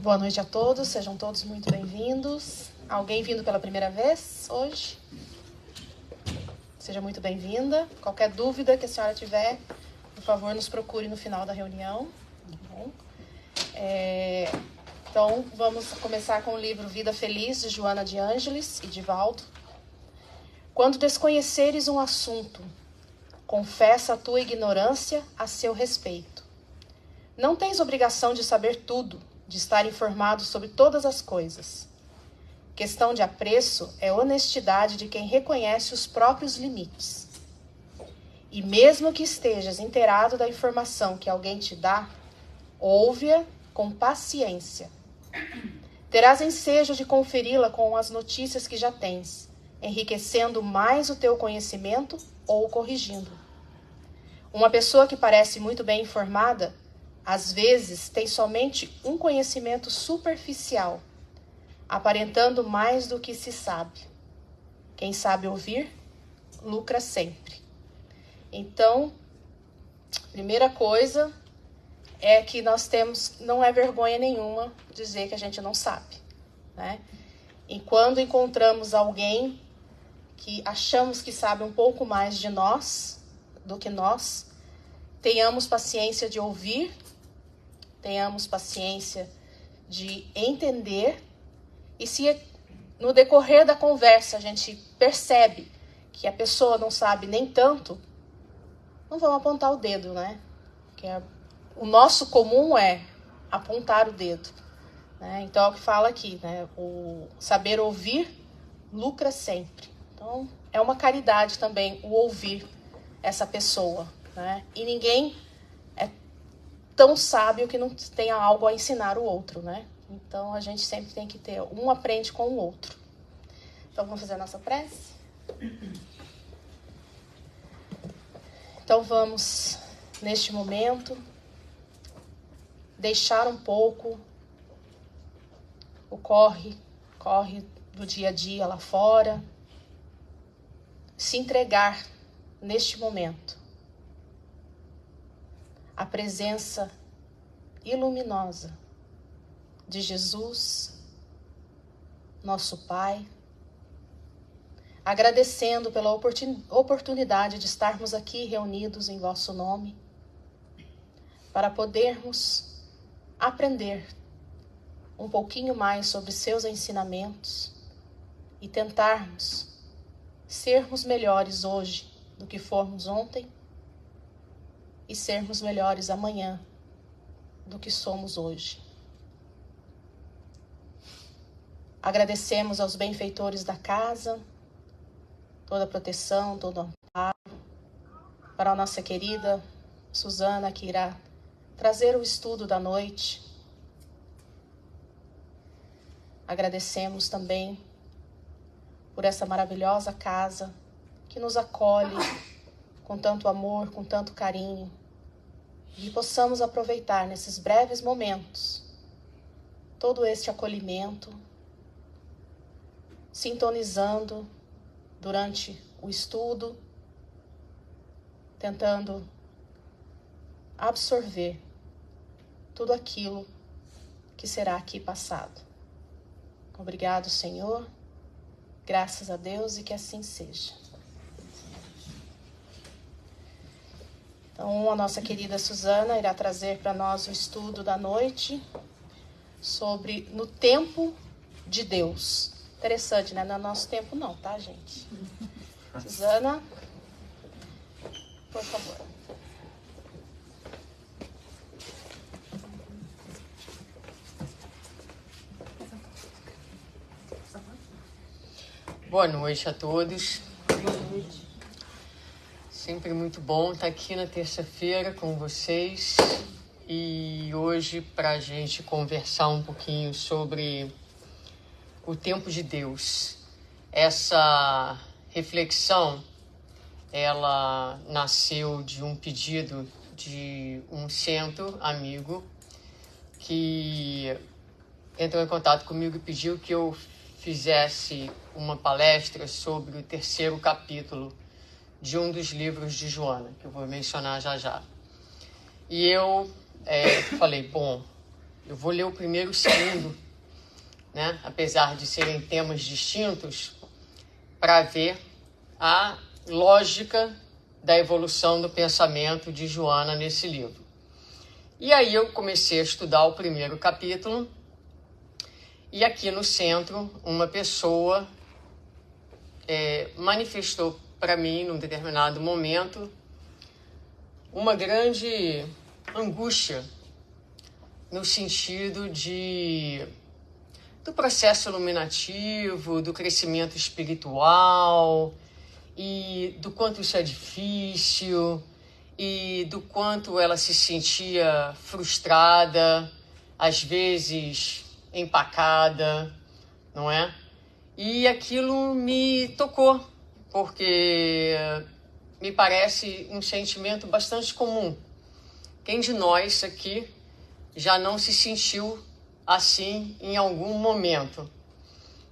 Boa noite a todos, sejam todos muito bem-vindos. Alguém vindo pela primeira vez hoje? Seja muito bem-vinda. Qualquer dúvida que a senhora tiver, por favor, nos procure no final da reunião. Tá bom? Então, vamos começar com o livro Vida Feliz, de Joana de Ângeles e Divaldo. Quando desconheceres um assunto, confessa a tua ignorância a seu respeito. Não tens obrigação de saber tudo, de estar informado sobre todas as coisas. Questão de apreço é honestidade de quem reconhece os próprios limites. E mesmo que estejas inteirado da informação que alguém te dá, ouve-a com paciência. Terás ensejo de conferi-la com as notícias que já tens, enriquecendo mais o teu conhecimento ou corrigindo. Uma pessoa que parece muito bem informada, às vezes tem somente um conhecimento superficial, aparentando mais do que se sabe. Quem sabe ouvir, lucra sempre. Então, primeira coisa é que nós temos, não é vergonha nenhuma dizer que a gente não sabe, né? E quando encontramos alguém que achamos que sabe um pouco mais de nós do que nós, tenhamos paciência de ouvir, tenhamos paciência de entender, e se no decorrer da conversa a gente percebe que a pessoa não sabe nem tanto, não vamos apontar o dedo, né? Porque o nosso comum é apontar o dedo, né? Então é o que fala aqui, né? O saber ouvir lucra sempre. Então é uma caridade também o ouvir essa pessoa, né? E ninguém é tão sábio que não tenha algo a ensinar o outro, né? Então a gente sempre tem que ter, um aprende com o outro. Então vamos fazer a nossa prece? Então vamos, neste momento, deixar um pouco o corre do dia a dia lá fora, se entregar neste momento à presença iluminosa de Jesus, nosso Pai, agradecendo pela oportunidade de estarmos aqui reunidos em vosso nome, para podermos aprender um pouquinho mais sobre seus ensinamentos e tentarmos sermos melhores hoje do que fomos ontem e sermos melhores amanhã do que somos hoje. Agradecemos aos benfeitores da casa, toda a proteção, todo o amparo, para a nossa querida Suzana, que irá trazer o estudo da noite. Agradecemos também por essa maravilhosa casa que nos acolhe com tanto amor, com tanto carinho, e possamos aproveitar nesses breves momentos todo este acolhimento, sintonizando durante o estudo, tentando absorver tudo aquilo que será aqui passado. Obrigado, Senhor. Graças a Deus e que assim seja. Então, a nossa querida Suzana irá trazer para nós o estudo da noite sobre no tempo de Deus. Interessante, né? Não é nosso tempo não, tá, gente? Suzana, por favor. Boa noite a todos. Boa noite. Sempre muito bom estar aqui na terça-feira com vocês. E hoje para a gente conversar um pouquinho sobre o tempo de Deus. Essa reflexão, ela nasceu de um pedido de um centro amigo que entrou em contato comigo e pediu que eu fizesse uma palestra sobre o 3º capítulo de um dos livros de Joana, que eu vou mencionar já já. E eu falei, bom, Eu vou ler o primeiro e o segundo, né? Apesar de serem temas distintos, para ver a lógica da evolução do pensamento de Joana nesse livro. E aí eu comecei a estudar o primeiro capítulo, e aqui no centro, uma pessoa manifestou para mim, num determinado momento, uma grande angústia no sentido do processo iluminativo, do crescimento espiritual, e do quanto isso é difícil, e do quanto ela se sentia frustrada, às vezes empacada, não é? E aquilo me tocou, porque me parece um sentimento bastante comum. Quem de nós aqui já não se sentiu assim em algum momento,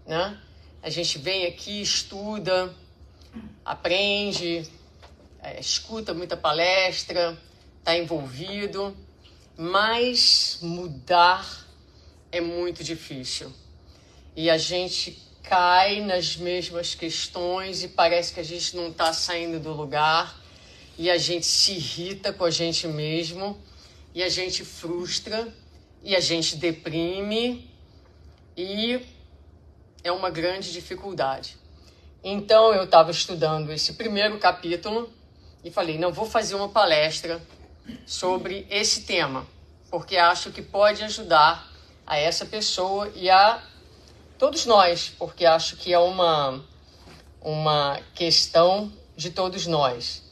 né? A gente vem aqui, estuda, aprende, escuta muita palestra, está envolvido, mas mudar é muito difícil. E a gente cai nas mesmas questões e parece que a gente não está saindo do lugar, e a gente se irrita com a gente mesmo, e a gente frustra, e a gente deprime, e é uma grande dificuldade. Então eu estava estudando esse primeiro capítulo e falei, não, vou fazer uma palestra sobre esse tema, porque acho que pode ajudar a essa pessoa e a todos nós, porque acho que é uma questão de todos nós.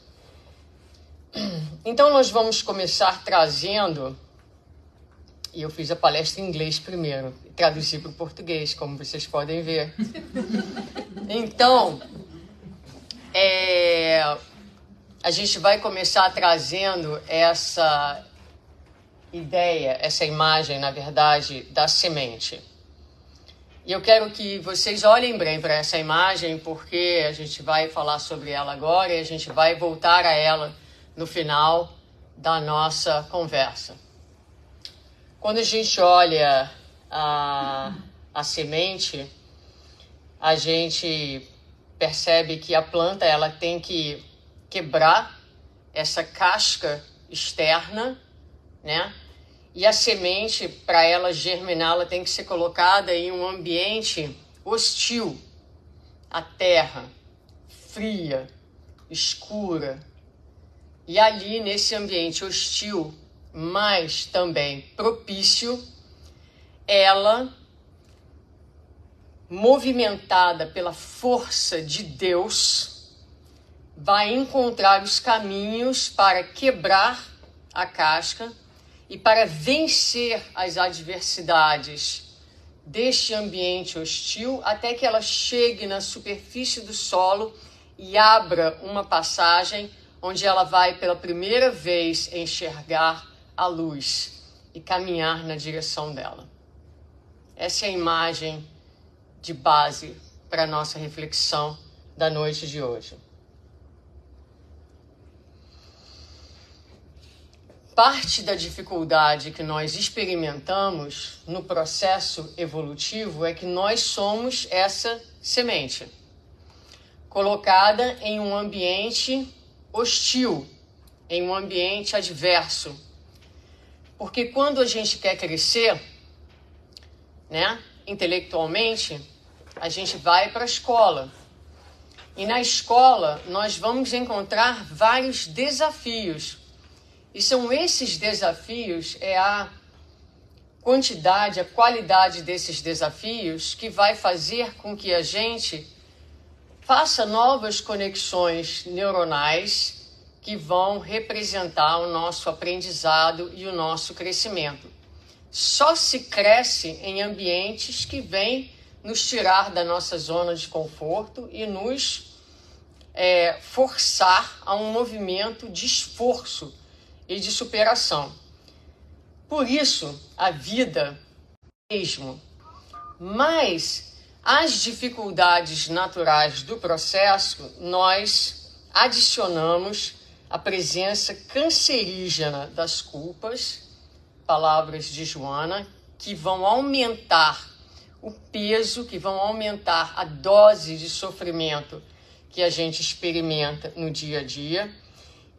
Então nós vamos começar trazendo, e eu fiz a palestra em inglês primeiro, traduzi para o português, como vocês podem ver. Então, a gente vai começar trazendo essa ideia, essa imagem, na verdade, da semente. E eu quero que vocês olhem bem para essa imagem, porque a gente vai falar sobre ela agora e a gente vai voltar a ela no final da nossa conversa. Quando a gente olha a semente, a gente percebe que a planta ela tem que quebrar essa casca externa, né? E a semente, para ela germinar, ela tem que ser colocada em um ambiente hostil. A terra, fria, escura. E ali, nesse ambiente hostil, mas também propício, ela, movimentada pela força de Deus, vai encontrar os caminhos para quebrar a casca e para vencer as adversidades deste ambiente hostil até que ela chegue na superfície do solo e abra uma passagem onde ela vai pela primeira vez enxergar a luz e caminhar na direção dela. Essa é a imagem de base para a nossa reflexão da noite de hoje. Parte da dificuldade que nós experimentamos no processo evolutivo é que nós somos essa semente, colocada em um ambiente hostil, em um ambiente adverso. Porque quando a gente quer crescer, né, intelectualmente, a gente vai para a escola. E na escola nós vamos encontrar vários desafios. E são esses desafios, a quantidade, a qualidade desses desafios que vai fazer com que a gente faça novas conexões neuronais que vão representar o nosso aprendizado e o nosso crescimento. Só se cresce em ambientes que vêm nos tirar da nossa zona de conforto e nos forçar a um movimento de esforço e de superação. Por isso, a vida mesmo. Mas as dificuldades naturais do processo, nós adicionamos a presença cancerígena das culpas, palavras de Joana, que vão aumentar o peso, que vão aumentar a dose de sofrimento que a gente experimenta no dia a dia,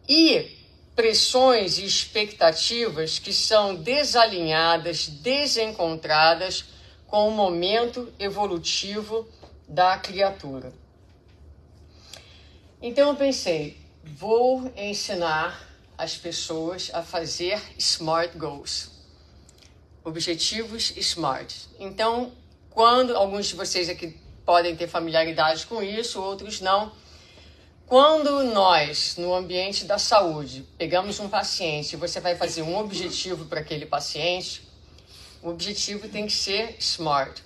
e pressões e expectativas que são desalinhadas, desencontradas com o momento evolutivo da criatura. Então eu pensei, vou ensinar as pessoas a fazer SMART Goals, objetivos SMART. Então, quando alguns de vocês aqui podem ter familiaridade com isso, outros não, quando nós, no ambiente da saúde, pegamos um paciente e você vai fazer um objetivo para aquele paciente, o objetivo tem que ser SMART.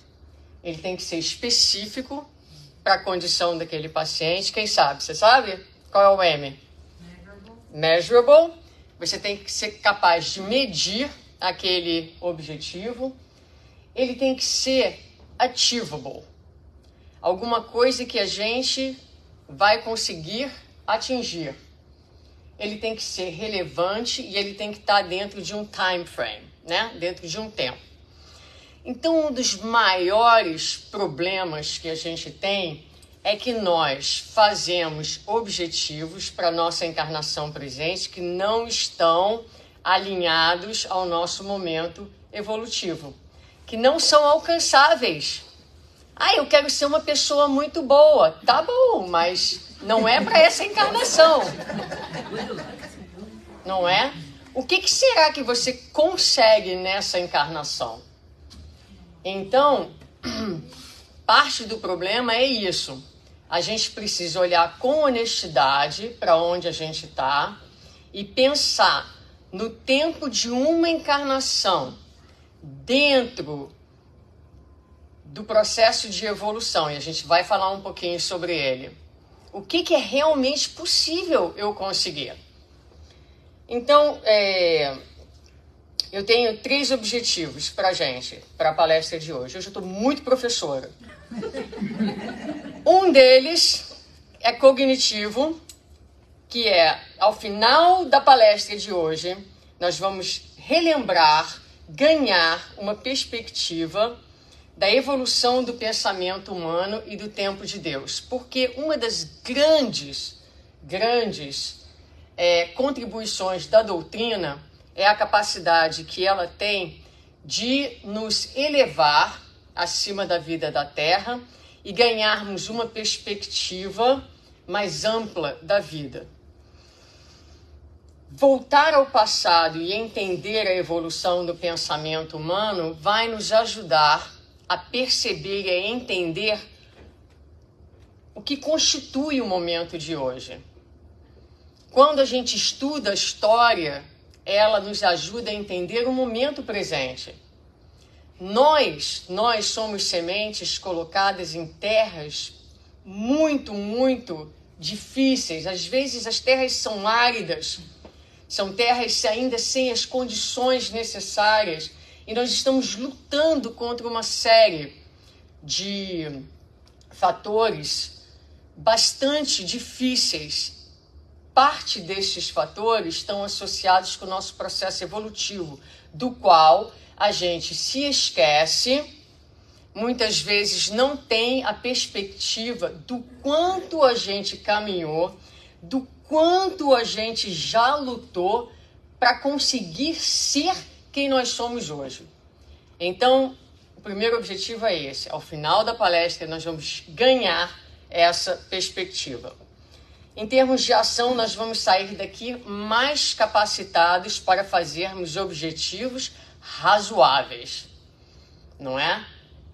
Ele tem que ser específico para a condição daquele paciente. Quem sabe? Você sabe? Qual é o M? Measurable. Você tem que ser capaz de medir aquele objetivo. Ele tem que ser achievable. Alguma coisa que a gente vai conseguir atingir. Ele tem que ser relevante e ele tem que estar dentro de um time frame, né? Dentro de um tempo. Então, um dos maiores problemas que a gente tem é que nós fazemos objetivos para a nossa encarnação presente que não estão alinhados ao nosso momento evolutivo, que não são alcançáveis. Eu quero ser uma pessoa muito boa. Tá bom, mas não é para essa encarnação. Não é? O que será que você consegue nessa encarnação? Então, parte do problema é isso. A gente precisa olhar com honestidade para onde a gente está e pensar no tempo de uma encarnação dentro do processo de evolução, e a gente vai falar um pouquinho sobre ele. O que é realmente possível eu conseguir? Então, eu tenho 3 objetivos para a gente, para a palestra de hoje. Hoje eu estou muito professora. Um deles é cognitivo, que é, ao final da palestra de hoje, nós vamos relembrar, ganhar uma perspectiva da evolução do pensamento humano e do tempo de Deus. Porque uma das grandes contribuições da doutrina é a capacidade que ela tem de nos elevar acima da vida da Terra e ganharmos uma perspectiva mais ampla da vida. Voltar ao passado e entender a evolução do pensamento humano vai nos ajudar a perceber e a entender o que constitui o momento de hoje. Quando a gente estuda a história, ela nos ajuda a entender o momento presente. Nós somos sementes colocadas em terras muito difíceis. Às vezes as terras são áridas, são terras ainda sem as condições necessárias. E nós estamos lutando contra uma série de fatores bastante difíceis. Parte destes fatores estão associados com o nosso processo evolutivo, do qual a gente se esquece, muitas vezes não tem a perspectiva do quanto a gente caminhou, do quanto a gente já lutou para conseguir ser quem nós somos hoje. Então, o primeiro objetivo é esse. Ao final da palestra, nós vamos ganhar essa perspectiva. Em termos de ação, nós vamos sair daqui mais capacitados para fazermos objetivos razoáveis. Não é?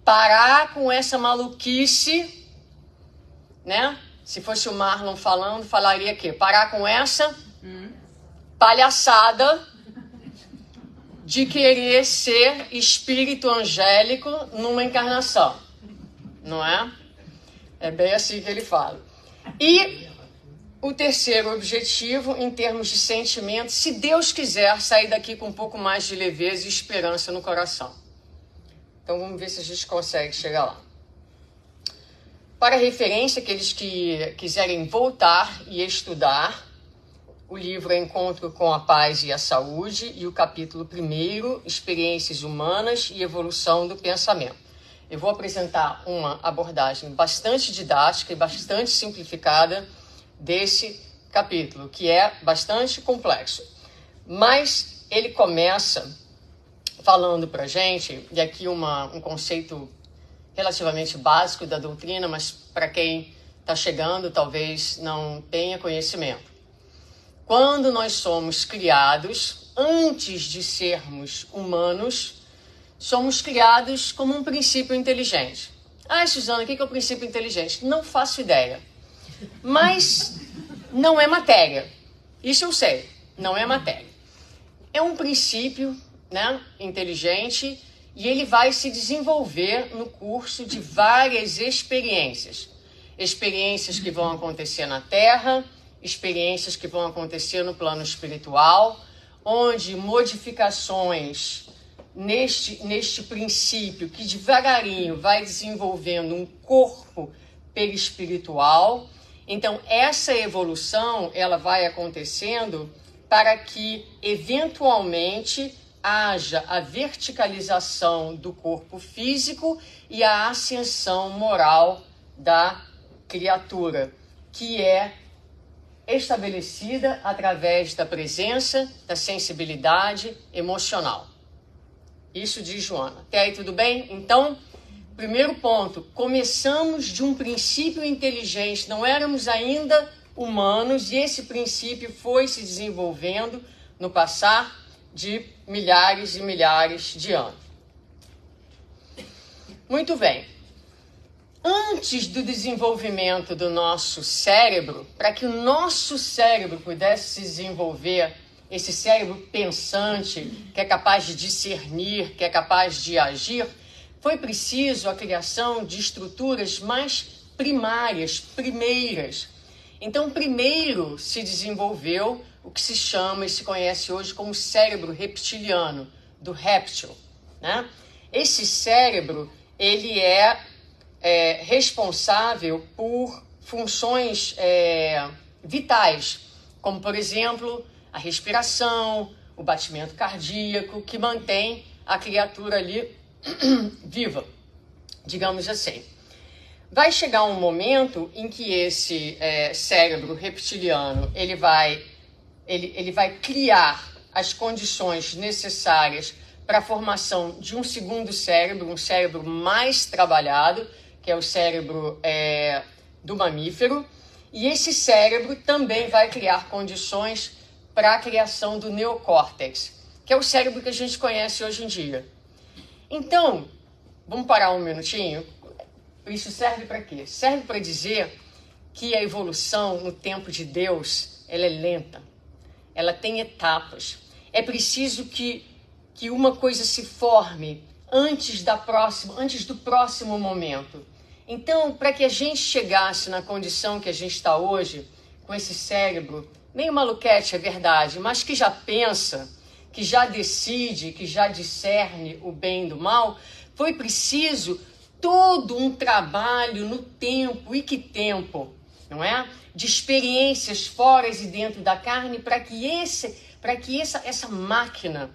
Parar com essa maluquice, né? Se fosse o Marlon falando, falaria que parar com essa palhaçada de querer ser espírito angélico numa encarnação, não é? É bem assim que ele fala. E o terceiro objetivo, em termos de sentimento, se Deus quiser, sair daqui com um pouco mais de leveza e esperança no coração. Então vamos ver se a gente consegue chegar lá. Para referência, aqueles que quiserem voltar e estudar, o livro é Encontro com a Paz e a Saúde, e o capítulo 1, Experiências Humanas e Evolução do Pensamento. Eu vou apresentar uma abordagem bastante didática e bastante simplificada desse capítulo, que é bastante complexo. Mas ele começa falando para a gente, e aqui um conceito relativamente básico da doutrina, mas para quem está chegando talvez não tenha conhecimento. Quando nós somos criados, antes de sermos humanos, somos criados como um princípio inteligente. Ah, Suzana, o que é o princípio inteligente? Não faço ideia. Mas não é matéria. Isso eu sei, não é matéria. É um princípio, né, inteligente, e ele vai se desenvolver no curso de várias experiências. Experiências que vão acontecer na Terra, experiências que vão acontecer no plano espiritual, onde modificações neste princípio que devagarinho vai desenvolvendo um corpo perispiritual. Então, essa evolução ela vai acontecendo para que, eventualmente, haja a verticalização do corpo físico e a ascensão moral da criatura, que é estabelecida através da presença, da sensibilidade emocional. Isso diz Joana. Até aí tudo bem? Então, primeiro ponto, começamos de um princípio inteligente, não éramos ainda humanos, e esse princípio foi se desenvolvendo no passar de milhares e milhares de anos. Muito bem. Antes do desenvolvimento do nosso cérebro, para que o nosso cérebro pudesse se desenvolver, esse cérebro pensante, que é capaz de discernir, que é capaz de agir, foi preciso a criação de estruturas mais primárias, primeiras. Então, primeiro se desenvolveu o que se chama e se conhece hoje como cérebro reptiliano, do réptil, né? Esse cérebro, ele é responsável por funções vitais, como, por exemplo, a respiração, o batimento cardíaco, que mantém a criatura ali viva, digamos assim. Vai chegar um momento em que esse cérebro reptiliano ele vai criar as condições necessárias para a formação de um segundo cérebro, um cérebro mais trabalhado, que é o cérebro do mamífero, e esse cérebro também vai criar condições para a criação do neocórtex, que é o cérebro que a gente conhece hoje em dia. Então, vamos parar um minutinho. Isso serve para quê? Serve para dizer que a evolução no tempo de Deus, ela é lenta, ela tem etapas. É preciso que uma coisa se forme antes do próximo momento. Então, para que a gente chegasse na condição que a gente está hoje, com esse cérebro, meio maluquete, é verdade, mas que já pensa, que já decide, que já discerne o bem do mal, foi preciso todo um trabalho no tempo, e que tempo, não é? De experiências fora e dentro da carne, para que essa máquina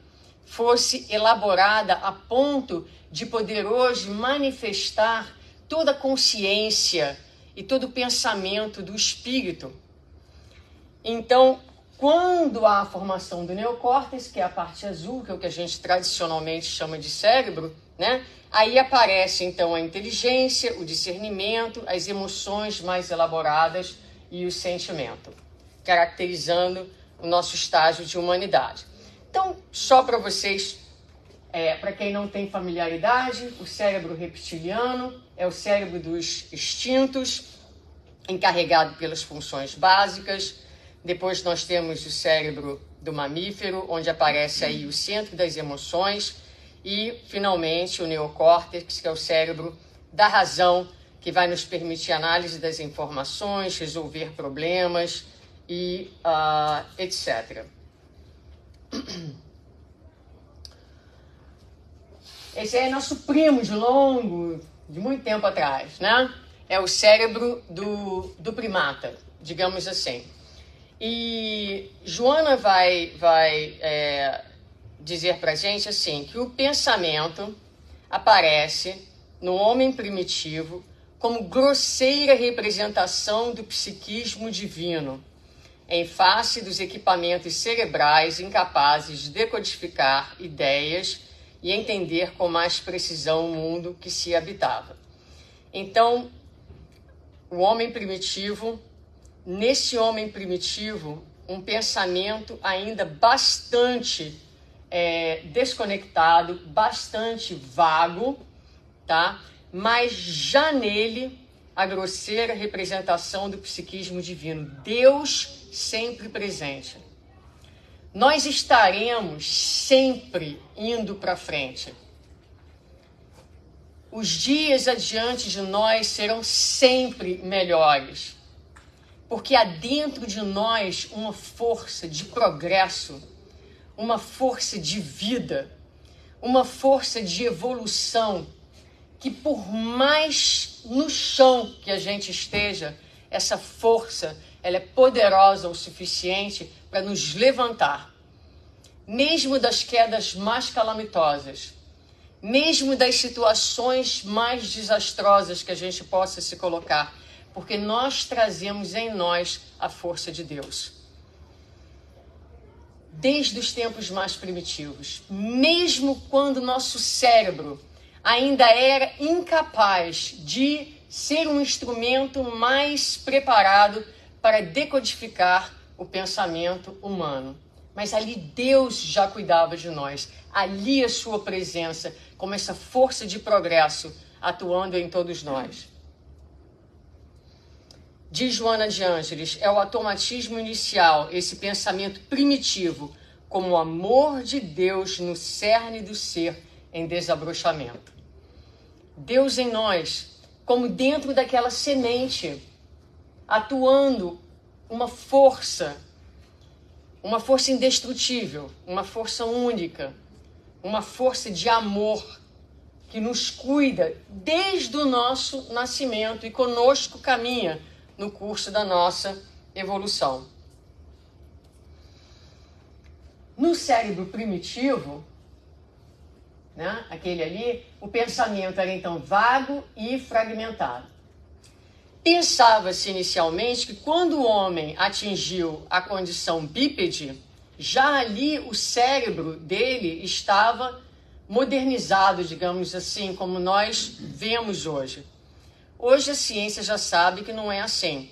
fosse elaborada a ponto de poder hoje manifestar toda a consciência e todo o pensamento do espírito. Então, quando há a formação do neocórtex, que é a parte azul, que é o que a gente tradicionalmente chama de cérebro, né? Aí aparece então a inteligência, o discernimento, as emoções mais elaboradas e o sentimento, caracterizando o nosso estágio de humanidade. Então, só para vocês, para quem não tem familiaridade, o cérebro reptiliano é o cérebro dos instintos, encarregado pelas funções básicas. Depois nós temos o cérebro do mamífero, onde aparece aí o centro das emoções. E, finalmente, o neocórtex, que é o cérebro da razão, que vai nos permitir análise das informações, resolver problemas e etc. Esse é nosso primo de muito tempo atrás, né? É o cérebro do primata, digamos assim. E Joana vai dizer para a gente assim, que o pensamento aparece no homem primitivo como grosseira representação do psiquismo divino, em face dos equipamentos cerebrais incapazes de decodificar ideias e entender com mais precisão o mundo que se habitava. Então, o homem primitivo, nesse homem primitivo, um pensamento ainda bastante desconectado, bastante vago, tá? Mas já nele a grosseira representação do psiquismo divino, Deus sempre presente. Nós estaremos sempre indo para frente. Os dias adiante de nós serão sempre melhores, porque há dentro de nós uma força de progresso, uma força de vida, uma força de evolução, que por mais no chão que a gente esteja, essa força, ela é poderosa o suficiente para nos levantar, mesmo das quedas mais calamitosas, mesmo das situações mais desastrosas que a gente possa se colocar, porque nós trazemos em nós a força de Deus. Desde os tempos mais primitivos, mesmo quando nosso cérebro ainda era incapaz de ser um instrumento mais preparado para decodificar o pensamento humano. Mas ali Deus já cuidava de nós, ali a sua presença, como essa força de progresso atuando em todos nós. Diz Joana de Ângeles, é o automatismo inicial, esse pensamento primitivo, como o amor de Deus no cerne do ser em desabrochamento. Deus em nós, como dentro daquela semente, atuando uma força indestrutível, uma força única, uma força de amor que nos cuida desde o nosso nascimento e conosco caminha no curso da nossa evolução. No cérebro primitivo, né, aquele ali, o pensamento era então vago e fragmentado. Pensava-se inicialmente que quando o homem atingiu a condição bípede, já ali o cérebro dele estava modernizado, digamos assim, como nós vemos hoje. Hoje a ciência já sabe que não é assim.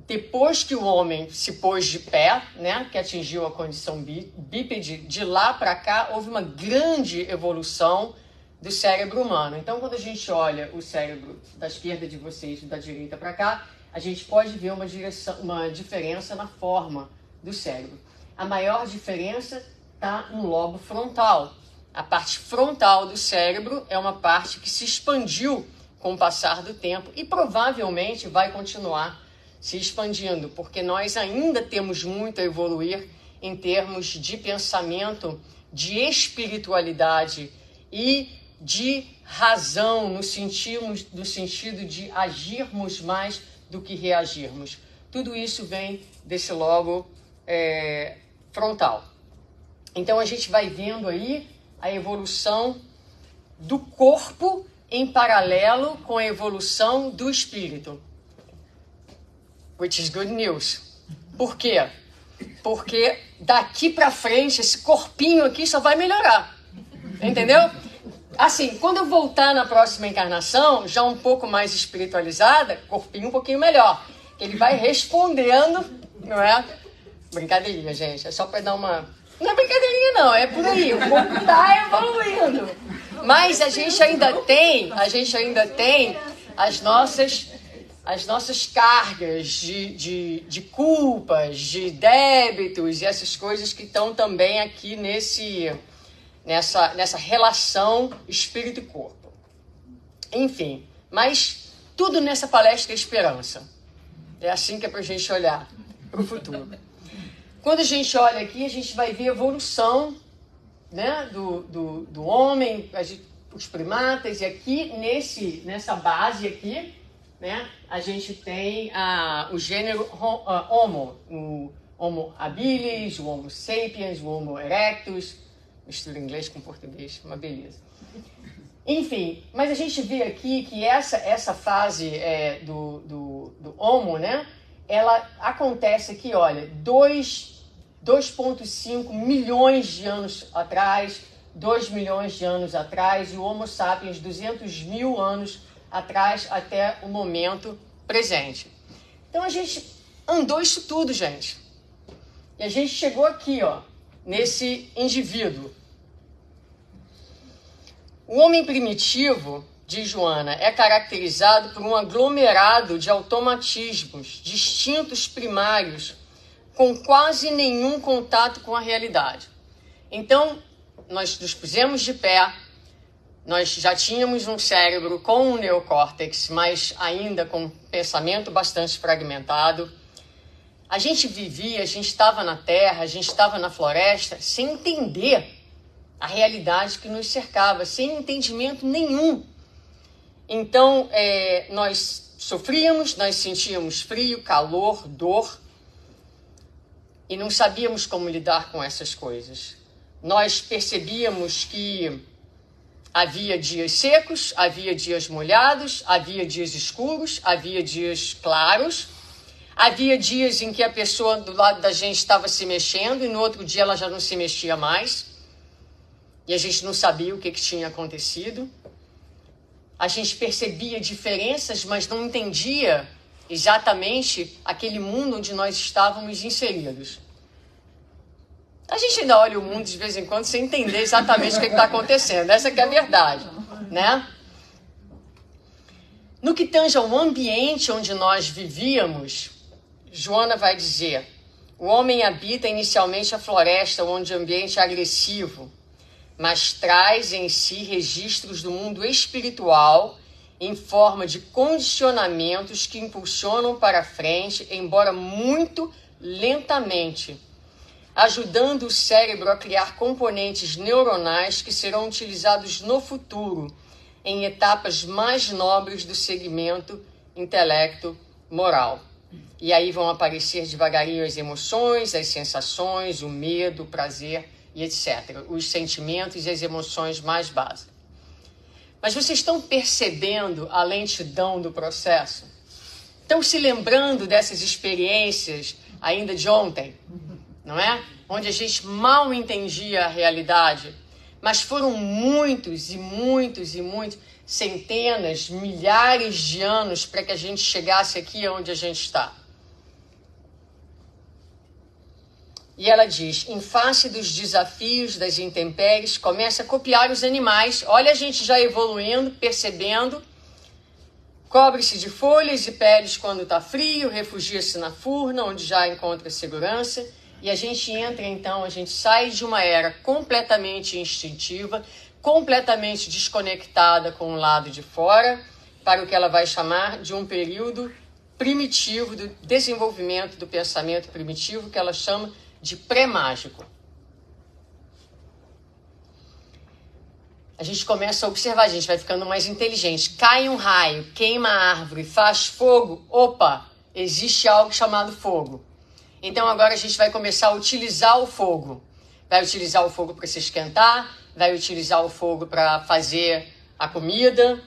Depois que o homem se pôs de pé, né, que atingiu a condição bípede, de lá para cá houve uma grande evolução do cérebro humano. Então, quando a gente olha o cérebro da esquerda de vocês e da direita para cá, a gente pode ver uma diferença na forma do cérebro. A maior diferença está no lobo frontal. A parte frontal do cérebro é uma parte que se expandiu com o passar do tempo e provavelmente vai continuar se expandindo, porque nós ainda temos muito a evoluir em termos de pensamento, de espiritualidade e de razão, no sentido de agirmos mais do que reagirmos. Tudo isso vem desse lobo frontal. Então a gente vai vendo aí a evolução do corpo em paralelo com a evolução do espírito. Which is good news. Por quê? Porque daqui para frente esse corpinho aqui só vai melhorar. Entendeu? Assim, quando eu voltar na próxima encarnação, já um pouco mais espiritualizada, corpinho um pouquinho melhor. Ele vai respondendo, não é? Brincadeirinha, gente. É só para dar uma... Não é brincadeirinha, não. É por aí. O corpo está evoluindo. Mas a gente ainda tem as nossas cargas de culpas, de débitos e essas coisas que estão também aqui nessa relação espírito e corpo. Enfim, mas tudo nessa palestra é esperança. É assim que é para a gente olhar para o futuro. Quando a gente olha aqui, a gente vai ver a evolução, né, do homem, os primatas, e aqui nessa base aqui, né, a gente tem o gênero Homo, o Homo habilis, o Homo sapiens, o Homo erectus, mistura inglês com português, uma beleza. Enfim, mas a gente vê aqui que essa fase do Homo, né, ela acontece aqui, olha, 2,5 milhões de anos atrás, 2 milhões de anos atrás, e o Homo sapiens 200 mil anos atrás até o momento presente. Então a gente andou isso tudo, gente. E a gente chegou aqui, ó, nesse indivíduo. O homem primitivo, diz Joana, é caracterizado por um aglomerado de automatismos distintos primários com quase nenhum contato com a realidade. Então, nós nos pusemos de pé, nós já tínhamos um cérebro com um neocórtex, mas ainda com um pensamento bastante fragmentado. A gente vivia, a gente estava na terra, a gente estava na floresta, sem entender a realidade que nos cercava, sem entendimento nenhum. Então, nós sofríamos, nós sentíamos frio, calor, dor, e não sabíamos como lidar com essas coisas. Nós percebíamos que havia dias secos, havia dias molhados, havia dias escuros, havia dias claros, havia dias em que a pessoa do lado da gente estava se mexendo e no outro dia ela já não se mexia mais. E a gente não sabia o que tinha acontecido. A gente percebia diferenças, mas não entendia exatamente aquele mundo onde nós estávamos inseridos. A gente ainda olha o mundo de vez em quando sem entender exatamente o que está acontecendo. Essa que é a verdade, né? No que tange ao ambiente onde nós vivíamos, Joana vai dizer, o homem habita inicialmente a floresta, onde o ambiente é agressivo, mas traz em si registros do mundo espiritual em forma de condicionamentos que impulsionam para frente, embora muito lentamente, ajudando o cérebro a criar componentes neuronais que serão utilizados no futuro, em etapas mais nobres do segmento intelecto-moral. E aí vão aparecer devagarinho as emoções, as sensações, o medo, o prazer e etc. Os sentimentos e as emoções mais básicas. Mas vocês estão percebendo a lentidão do processo? Estão se lembrando dessas experiências ainda de ontem? Não é? Onde a gente mal entendia a realidade. Mas foram muitos e muitos e muitos, centenas, milhares de anos para que a gente chegasse aqui onde a gente está. E ela diz, em face dos desafios, das intempéries, começa a copiar os animais. Olha a gente já evoluindo, percebendo. Cobre-se de folhas e peles quando está frio, refugia-se na furna, onde já encontra segurança. E a gente entra, então, a gente sai de uma era completamente instintiva, completamente desconectada com o lado de fora, para o que ela vai chamar de um período primitivo do desenvolvimento do pensamento primitivo, que ela chama de pré-mágico. A gente começa a observar, a gente vai ficando mais inteligente. Cai um raio, queima a árvore, faz fogo. Opa, existe algo chamado fogo. Então agora a gente vai começar a utilizar o fogo. Vai utilizar o fogo para se esquentar, vai utilizar o fogo para fazer a comida.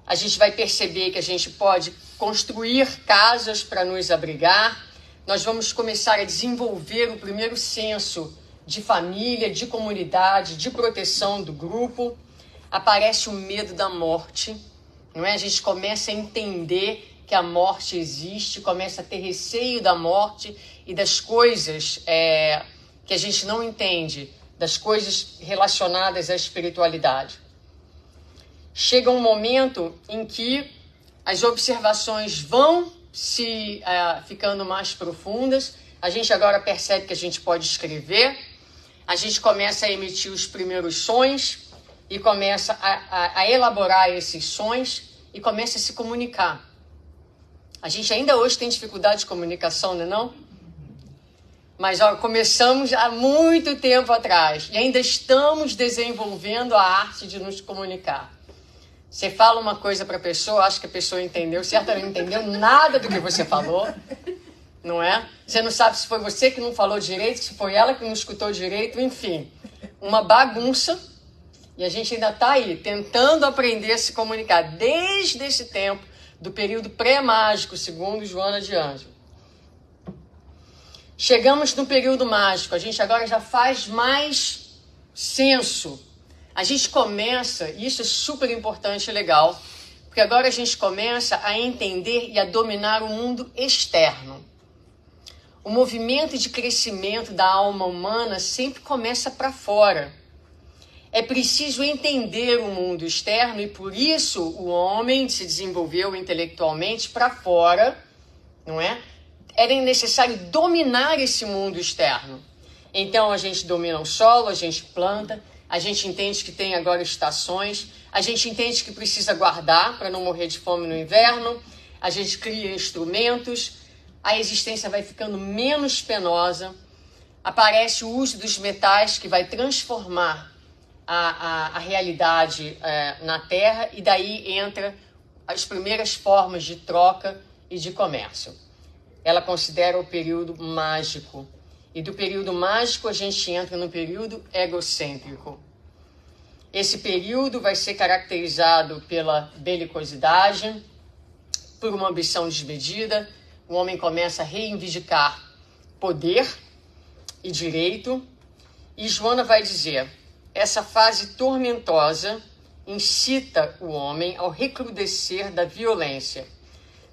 A gente vai perceber que a gente pode construir casas para nos abrigar. Nós vamos começar a desenvolver o primeiro senso de família, de comunidade, de proteção do grupo. Aparece o medo da morte, não é? A gente começa a entender que a morte existe, começa a ter receio da morte e das coisas que a gente não entende, das coisas relacionadas à espiritualidade. Chega um momento em que as observações vão se ficando mais profundas, a gente agora percebe que a gente pode escrever, a gente começa a emitir os primeiros sons e começa a elaborar esses sons e começa a se comunicar. A gente ainda hoje tem dificuldade de comunicação, não é não? Mas começamos há muito tempo atrás e ainda estamos desenvolvendo a arte de nos comunicar. Você fala uma coisa para a pessoa, acha que a pessoa entendeu, certo? Ela não entendeu nada do que você falou, não é? Você não sabe se foi você que não falou direito, se foi ela que não escutou direito, enfim. Uma bagunça. E a gente ainda está aí, tentando aprender a se comunicar desde esse tempo, do período pré-mágico, segundo Joana de Ângeles. Chegamos no período mágico, a gente agora já faz mais senso. A gente começa, e isso é super importante e legal, porque agora a gente começa a entender e a dominar o mundo externo. O movimento de crescimento da alma humana sempre começa para fora. É preciso entender o mundo externo e por isso o homem se desenvolveu intelectualmente para fora, não é? Era necessário dominar esse mundo externo. Então a gente domina o solo, a gente planta, a gente entende que tem agora estações, a gente entende que precisa guardar para não morrer de fome no inverno, a gente cria instrumentos, a existência vai ficando menos penosa, aparece o uso dos metais que vai transformar a realidade na Terra e daí entra as primeiras formas de troca e de comércio. Ela considera o período mágico. E do período mágico a gente entra no período egocêntrico. Esse período vai ser caracterizado pela belicosidade, por uma ambição desmedida. O homem começa a reivindicar poder e direito. E Joana vai dizer, essa fase tormentosa incita o homem ao recrudescer da violência,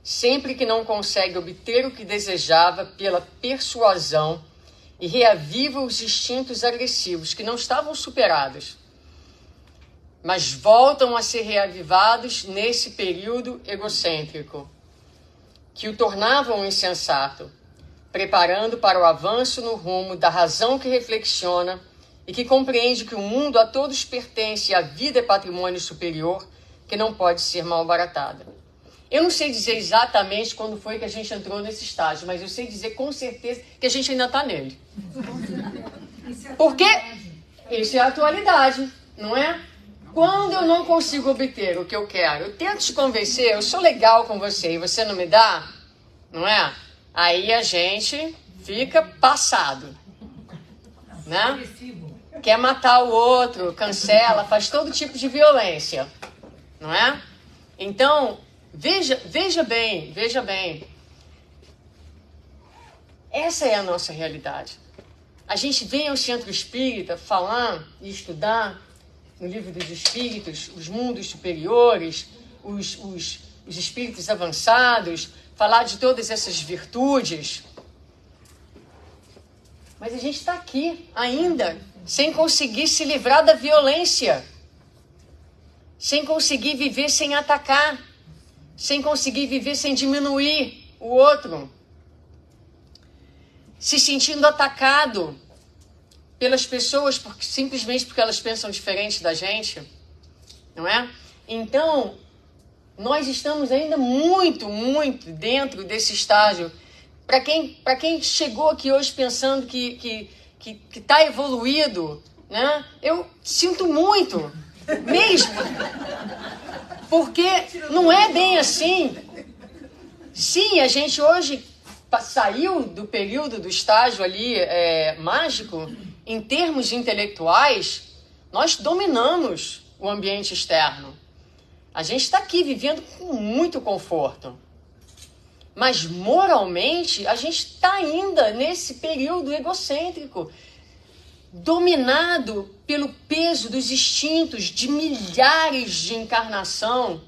sempre que não consegue obter o que desejava pela persuasão e reaviva os instintos agressivos que não estavam superados, mas voltam a ser reavivados nesse período egocêntrico, que o tornavam insensato, preparando para o avanço no rumo da razão que reflexiona e que compreende que o mundo a todos pertence e a vida é patrimônio superior que não pode ser malbaratada. Eu não sei dizer exatamente quando foi que a gente entrou nesse estágio, mas eu sei dizer com certeza que a gente ainda está nele. Porque isso é a atualidade, não é? Quando eu não consigo obter o que eu quero, eu tento te convencer, eu sou legal com você e você não me dá, não é? Aí a gente fica passado, né? Quer matar o outro, cancela, faz todo tipo de violência, não é? Então, veja bem. Essa é a nossa realidade. A gente vem ao centro espírita falar e estudar no livro dos espíritos, os mundos superiores, os espíritos avançados, falar de todas essas virtudes. Mas a gente está aqui ainda, sem conseguir se livrar da violência, sem conseguir viver sem atacar, sem conseguir viver sem diminuir o outro, se sentindo atacado pelas pessoas simplesmente porque elas pensam diferente da gente, não é? Então, nós estamos ainda muito dentro desse estágio. Para quem chegou aqui hoje pensando que está evoluído, né? Eu sinto muito, mesmo, porque não é bem assim. Sim, a gente hoje saiu do período do estágio ali mágico. Em termos intelectuais, nós dominamos o ambiente externo. A gente está aqui vivendo com muito conforto. Mas moralmente, a gente está ainda nesse período egocêntrico, dominado pelo peso dos instintos de milhares de encarnações,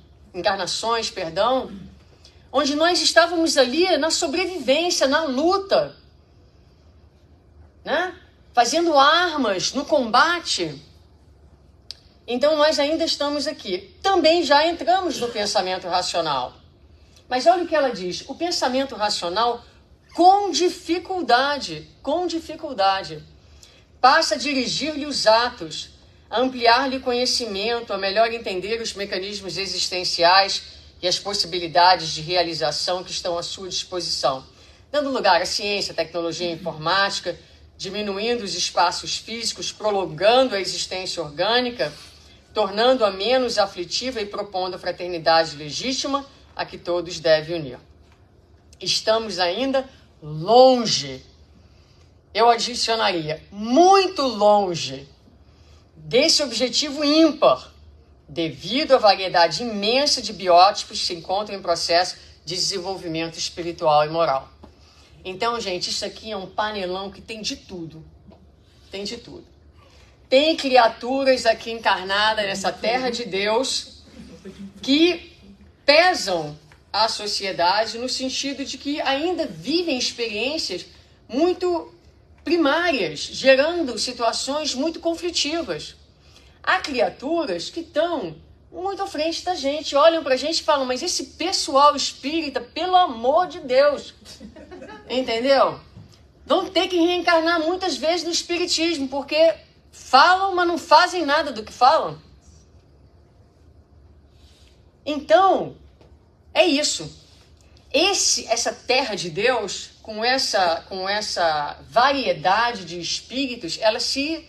onde nós estávamos ali na sobrevivência, na luta, né? Fazendo armas no combate. Então nós ainda estamos aqui. Também já entramos no pensamento racional. Mas olha o que ela diz. O pensamento racional, com dificuldade, passa a dirigir-lhe os atos, a ampliar-lhe o conhecimento, a melhor entender os mecanismos existenciais e as possibilidades de realização que estão à sua disposição, dando lugar à ciência, tecnologia e informática, diminuindo os espaços físicos, prolongando a existência orgânica, tornando-a menos aflitiva e propondo a fraternidade legítima a que todos devem unir. Estamos ainda longe, eu adicionaria, muito longe, desse objetivo ímpar, devido à variedade imensa de biótipos que se encontram em processo de desenvolvimento espiritual e moral. Então, gente, isso aqui é um panelão que tem de tudo. Tem de tudo. Tem criaturas aqui encarnadas nessa terra de Deus que pesam a sociedade no sentido de que ainda vivem experiências muito primárias, gerando situações muito conflitivas. Há criaturas que estão muito à frente da gente, olham pra gente e falam, mas esse pessoal espírita, pelo amor de Deus, entendeu? Vão ter que reencarnar muitas vezes no espiritismo, porque falam, mas não fazem nada do que falam. Então, é isso. Essa terra de Deus, com essa variedade de espíritos, ela se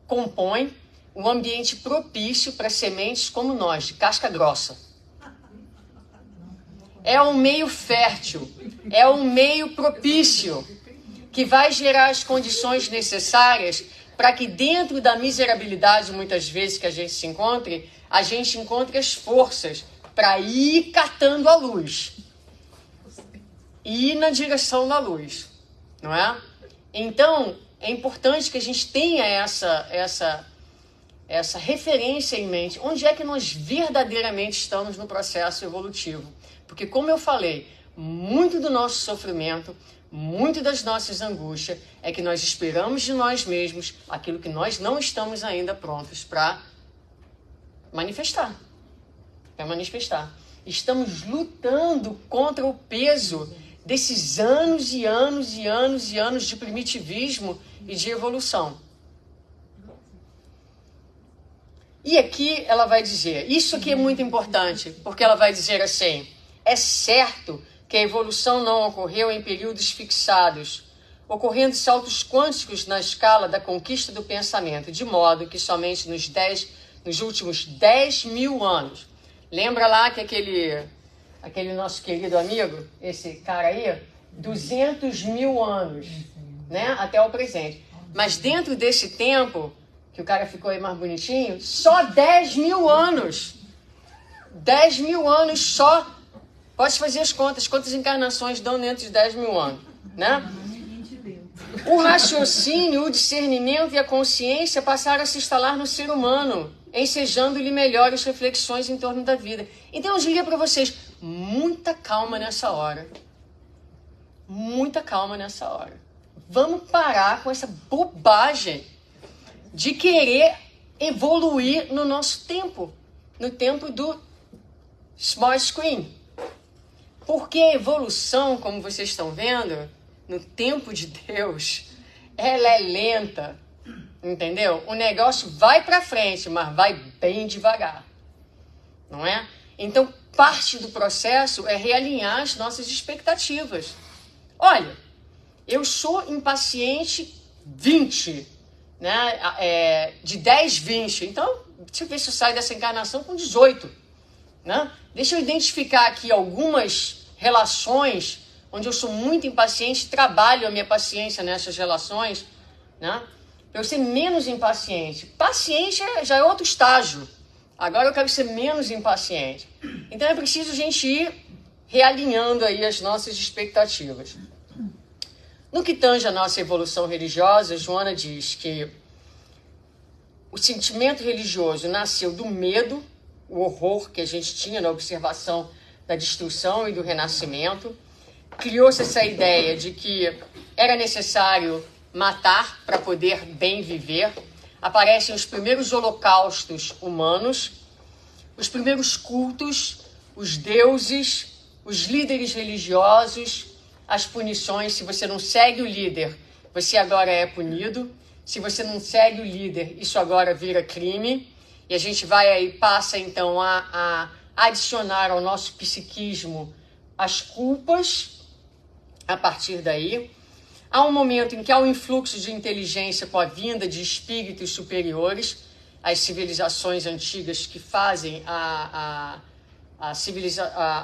compõe um ambiente propício para sementes como nós, de casca grossa. É um meio fértil, é um meio propício, que vai gerar as condições necessárias para que dentro da miserabilidade, muitas vezes, que a gente encontre as forças para ir catando a luz. Ir na direção da luz, não é? Então, é importante que a gente tenha essa referência em mente. Onde é que nós verdadeiramente estamos no processo evolutivo? Porque, como eu falei, muito do nosso sofrimento, muito das nossas angústias é que nós esperamos de nós mesmos aquilo que nós não estamos ainda prontos para manifestar. Estamos lutando contra o peso desses anos e anos e anos e anos de primitivismo e de evolução. E aqui ela vai dizer, isso aqui é muito importante, porque ela vai dizer assim, é certo que a evolução não ocorreu em períodos fixados, ocorrendo saltos quânticos na escala da conquista do pensamento, de modo que somente nos últimos 10 mil anos, lembra lá que aquele nosso querido amigo, esse cara aí, 200 mil anos, né, até o presente. Mas dentro desse tempo, que o cara ficou aí mais bonitinho, só 10 mil anos. 10 mil anos só. Pode fazer as contas. Quantas encarnações dão dentro de 10 mil anos, né? O raciocínio, o discernimento e a consciência passaram a se instalar no ser humano, ensejando-lhe melhores reflexões em torno da vida. Então eu diria para vocês, muita calma nessa hora. Muita calma nessa hora. Vamos parar com essa bobagem de querer evoluir no nosso tempo, no tempo do smart screen. Porque a evolução, como vocês estão vendo, no tempo de Deus, ela é lenta, entendeu? O negócio vai para frente, mas vai bem devagar, não é? Então, parte do processo é realinhar as nossas expectativas. Olha, eu sou impaciente 20, né? De 10, 20. Então, deixa eu ver se eu saio dessa encarnação com 18. Né? Deixa eu identificar aqui algumas relações onde eu sou muito impaciente, trabalho a minha paciência nessas relações, né? Para eu ser menos impaciente. Paciente já é outro estágio. Agora eu quero ser menos impaciente. Então é preciso a gente ir realinhando aí as nossas expectativas. No que tange a nossa evolução religiosa, Joana diz que o sentimento religioso nasceu do medo, o horror que a gente tinha na observação da destruição e do renascimento. Criou-se essa ideia de que era necessário matar para poder bem viver. Aparecem os primeiros holocaustos humanos, os primeiros cultos, os deuses, os líderes religiosos, as punições. Se você não segue o líder, você agora é punido. Se você não segue o líder, isso agora vira crime. E a gente passa então a adicionar ao nosso psiquismo as culpas a partir daí. Há um momento em que há um influxo de inteligência com a vinda de espíritos superiores, as civilizações antigas que fazem a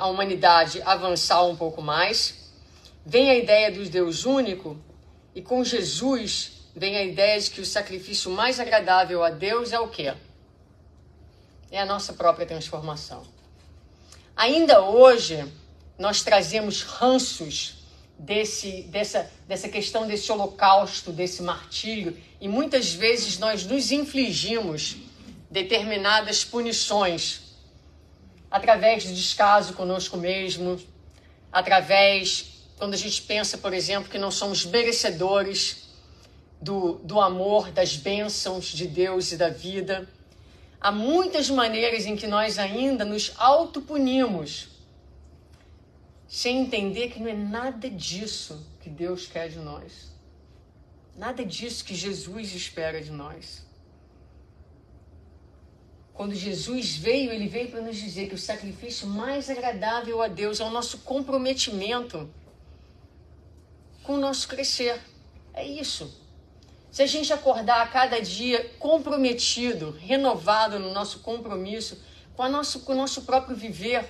humanidade avançar um pouco mais. Vem a ideia do Deus único, e com Jesus vem a ideia de que o sacrifício mais agradável a Deus é o quê? É a nossa própria transformação. Ainda hoje, nós trazemos ranços dessa questão desse holocausto, desse martírio, e muitas vezes nós nos infligimos determinadas punições através do descaso conosco mesmo, quando a gente pensa, por exemplo, que não somos merecedores do amor, das bênçãos de Deus e da vida. Há muitas maneiras em que nós ainda nos autopunimos, sem entender que não é nada disso que Deus quer de nós. Nada disso que Jesus espera de nós. Quando Jesus veio, ele veio para nos dizer que o sacrifício mais agradável a Deus é o nosso comprometimento com o nosso crescer. É isso. Se a gente acordar a cada dia comprometido, renovado no nosso compromisso com o nosso próprio viver,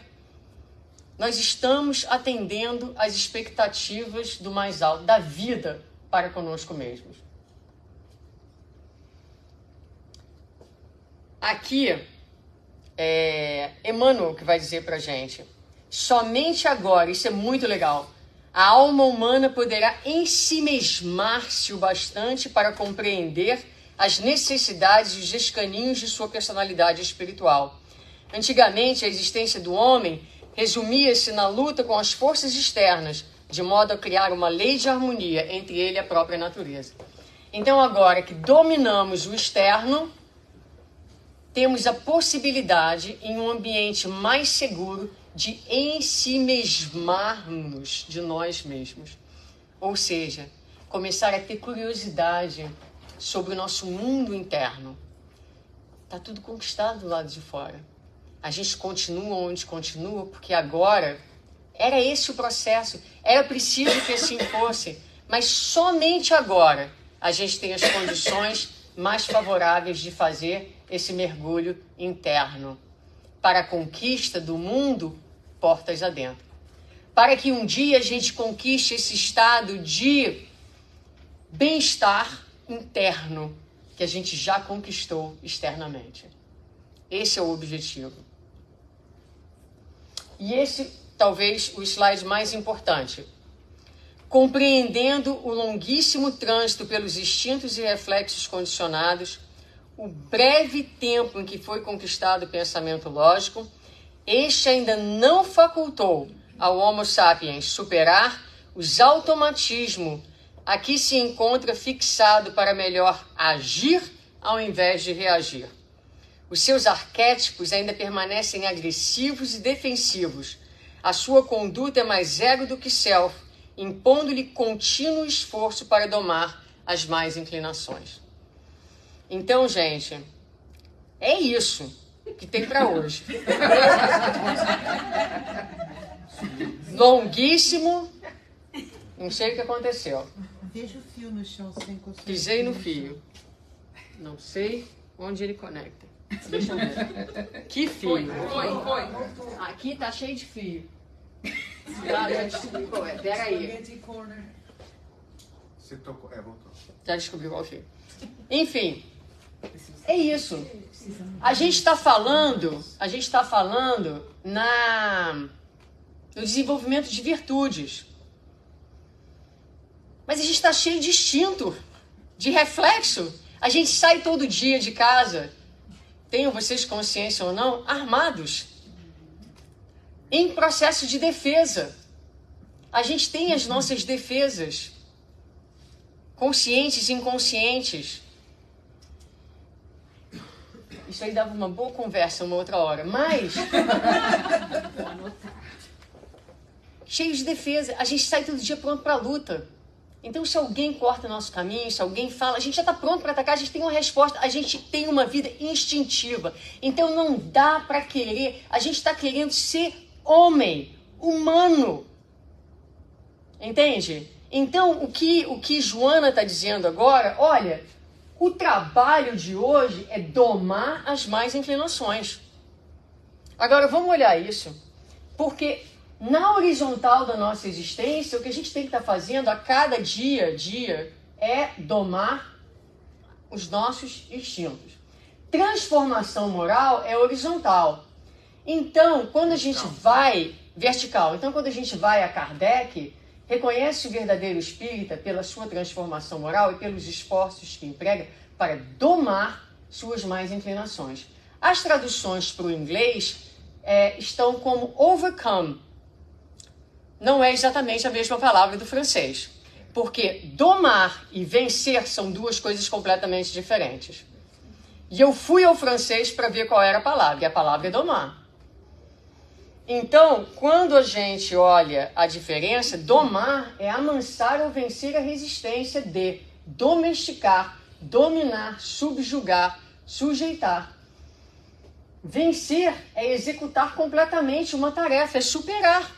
nós estamos atendendo às expectativas do mais alto, da vida para conosco mesmos. Aqui é Emmanuel que vai dizer para a gente: somente agora, isso é muito legal, a alma humana poderá ensimesmar-se o bastante para compreender as necessidades e os escaninhos de sua personalidade espiritual. Antigamente, a existência do homem resumia-se na luta com as forças externas, de modo a criar uma lei de harmonia entre ele e a própria natureza. Então, agora que dominamos o externo, temos a possibilidade, em um ambiente mais seguro, de ensimesmar-nos de nós mesmos. Ou seja, começar a ter curiosidade sobre o nosso mundo interno. Está tudo conquistado do lado de fora. A gente continua onde continua, porque agora era esse o processo. Era preciso que assim fosse. Mas somente agora a gente tem as condições mais favoráveis de fazer esse mergulho interno para a conquista do mundo portas adentro. Para que um dia a gente conquiste esse estado de bem-estar interno que a gente já conquistou externamente. Esse é o objetivo. E esse, talvez, o slide mais importante. Compreendendo o longuíssimo trânsito pelos instintos e reflexos condicionados, o breve tempo em que foi conquistado o pensamento lógico, este ainda não facultou ao Homo sapiens superar os automatismos a que se encontra fixado para melhor agir ao invés de reagir. Os seus arquétipos ainda permanecem agressivos e defensivos. A sua conduta é mais ego do que self, impondo-lhe contínuo esforço para domar as más inclinações. Então, gente, é isso que tem para hoje. Longuíssimo. Não sei o que aconteceu. Veja o fio no chão sem conseguir. Pisei no fio. Não sei onde ele conecta. Deixa eu ver. Que fio? Foi. Aqui tá cheio de fio. Ah, já descobri qual é. Pera aí. Você tocou. Voltou. Já descobri qual fio. Enfim. É isso. A gente está falando no desenvolvimento de virtudes. Mas a gente está cheio de instinto, de reflexo. A gente sai todo dia de casa, tenham vocês consciência ou não, armados, em processo de defesa. A gente tem as nossas defesas, conscientes e inconscientes. Isso aí dava uma boa conversa uma outra hora, mas cheio de defesa. A gente sai todo dia pronto para a luta. Então, se alguém corta nosso caminho, se alguém fala, a gente já está pronto para atacar, a gente tem uma resposta, a gente tem uma vida instintiva. Então, não dá para querer, a gente está querendo ser homem, humano. Entende? Então, o que Joana está dizendo agora, olha, O trabalho de hoje é domar as más inclinações. Agora, vamos olhar isso, porque na horizontal da nossa existência, o que a gente tem que estar fazendo a cada dia é domar os nossos instintos. Transformação moral é horizontal. Então, quando a gente vai... Vertical. Então, quando a gente vai a Kardec, reconhece o verdadeiro espírita pela sua transformação moral e pelos esforços que emprega para domar suas más inclinações. As traduções para o inglês estão como overcome. Não é exatamente a mesma palavra do francês, porque domar e vencer são duas coisas completamente diferentes. E eu fui ao francês para ver qual era a palavra, e a palavra é domar. Então, quando a gente olha a diferença, domar é amansar ou vencer a resistência de domesticar, dominar, subjugar, sujeitar. Vencer é executar completamente uma tarefa, é superar.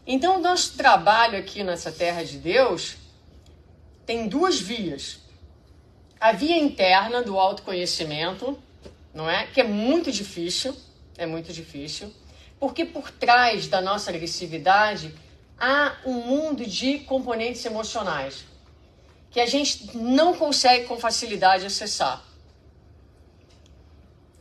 Então, o nosso trabalho aqui nessa terra de Deus tem duas vias. A via interna do autoconhecimento, não é? Que é muito difícil, porque por trás da nossa agressividade há um mundo de componentes emocionais que a gente não consegue com facilidade acessar.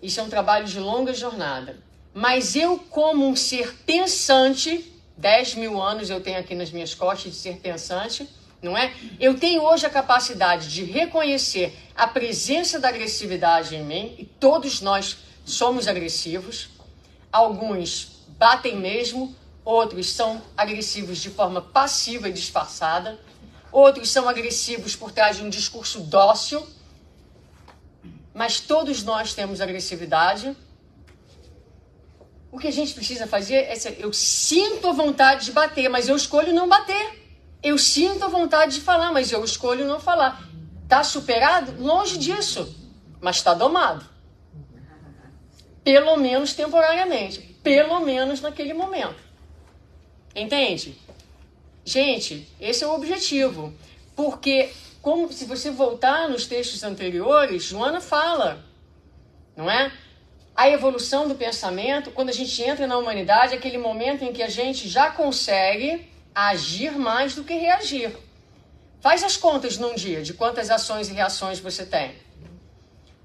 Isso é um trabalho de longa jornada. Mas eu, como um ser pensante, 10 mil anos eu tenho aqui nas minhas costas de ser pensante, não é? Eu tenho hoje a capacidade de reconhecer a presença da agressividade em mim, e todos nós somos agressivos. Alguns batem mesmo, outros são agressivos de forma passiva e disfarçada, outros são agressivos por trás de um discurso dócil, mas todos nós temos agressividade. O que a gente precisa fazer é... Eu sinto a vontade de bater, mas eu escolho não bater. Eu sinto a vontade de falar, mas eu escolho não falar. Está superado? Longe disso, mas está domado. Pelo menos temporariamente. Pelo menos naquele momento. Entende? Gente, esse é o objetivo. Porque, como se você voltar nos textos anteriores, Joana fala, não é? A evolução do pensamento, quando a gente entra na humanidade, é aquele momento em que a gente já consegue agir mais do que reagir. Faz as contas num dia de quantas ações e reações você tem.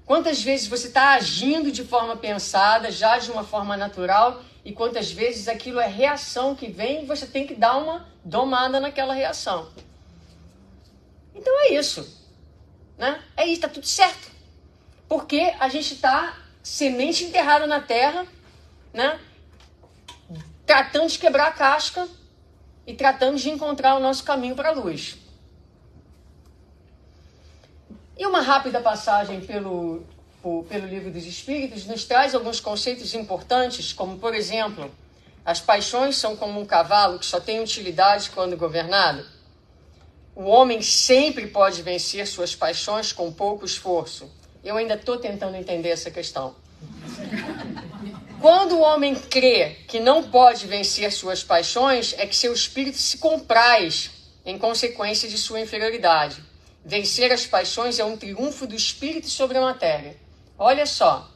Quantas vezes você está agindo de forma pensada, já de uma forma natural, e quantas vezes aquilo é reação que vem e você tem que dar uma domada naquela reação. Então é isso, né? É isso, está tudo certo. Porque a gente está semente enterrada na terra, né? Tratando de quebrar a casca e tratando de encontrar o nosso caminho para a luz. E uma rápida passagem pelo Livro dos Espíritos nos traz alguns conceitos importantes, como, por exemplo, as paixões são como um cavalo que só tem utilidade quando governado. O homem sempre pode vencer suas paixões com pouco esforço. Eu ainda estou tentando entender essa questão. Quando o homem crê que não pode vencer suas paixões, é que seu espírito se compraz em consequência de sua inferioridade. Vencer as paixões é um triunfo do espírito sobre a matéria. Olha só,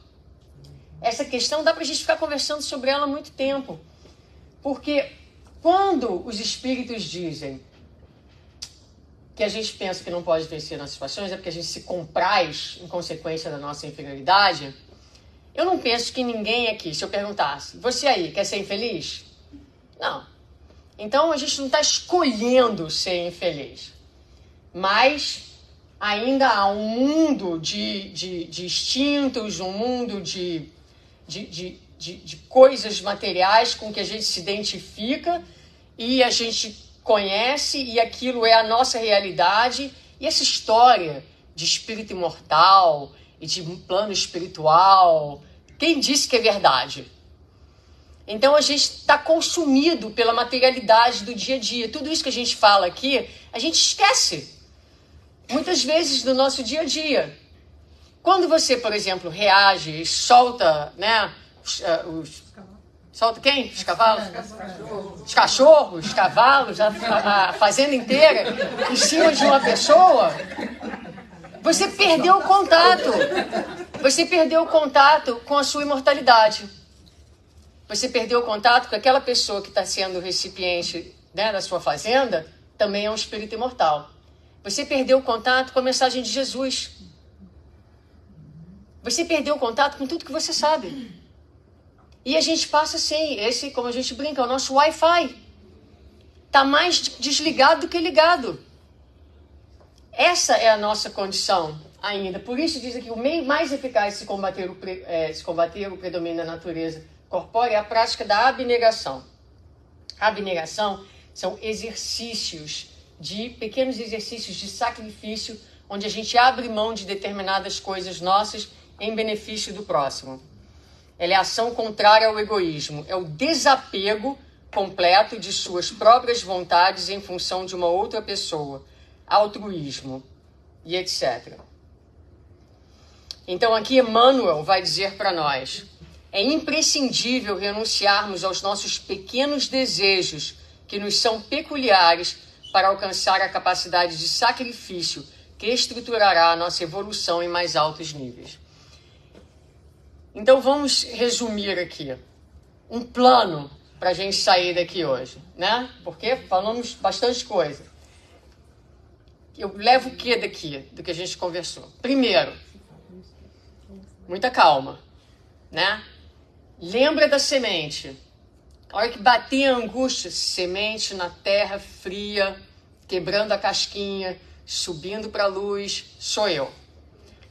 essa questão dá para a gente ficar conversando sobre ela há muito tempo. Porque quando os espíritos dizem que a gente pensa que não pode vencer nossas paixões, é porque a gente se compraz em consequência da nossa inferioridade, eu não penso que ninguém aqui, se eu perguntasse, você aí quer ser infeliz? Não. Então a gente não está escolhendo ser infeliz. Mas ainda há um mundo de instintos, um mundo de coisas materiais com que a gente se identifica e a gente conhece, e aquilo é a nossa realidade. E essa história de espírito imortal e de um plano espiritual, quem disse que é verdade? Então a gente está consumido pela materialidade do dia a dia. Tudo isso que a gente fala aqui, a gente esquece. Muitas vezes no nosso dia a dia. Quando você, por exemplo, reage e solta, né, solta quem? Os cavalos? Os cachorros, os cavalos, a fazenda inteira em cima de uma pessoa. Você perdeu o contato. Você perdeu o contato com a sua imortalidade. Você perdeu o contato com aquela pessoa que está sendo o recipiente, né, da sua fazenda, também é um espírito imortal. Você perdeu o contato com a mensagem de Jesus. Você perdeu o contato com tudo que você sabe. E a gente passa assim, esse, como a gente brinca, é o nosso Wi-Fi. Está mais desligado do que ligado. Essa é a nossa condição ainda. Por isso diz aqui, o meio mais eficaz de se combater o predomínio da natureza corpórea é a prática da abnegação. A abnegação são pequenos exercícios de sacrifício, onde a gente abre mão de determinadas coisas nossas em benefício do próximo. Ela é a ação contrária ao egoísmo. É o desapego completo de suas próprias vontades em função de uma outra pessoa. Altruísmo e etc. Então aqui Emmanuel vai dizer para nós: é imprescindível renunciarmos aos nossos pequenos desejos que nos são peculiares para alcançar a capacidade de sacrifício que estruturará a nossa evolução em mais altos níveis. Então vamos resumir aqui um plano para a gente sair daqui hoje, né? Porque falamos bastante coisa. Eu levo o que daqui, do que a gente conversou? Primeiro, muita calma, né? Lembra da semente. A hora que bater a angústia, semente na terra fria, quebrando a casquinha, subindo para a luz, sou eu.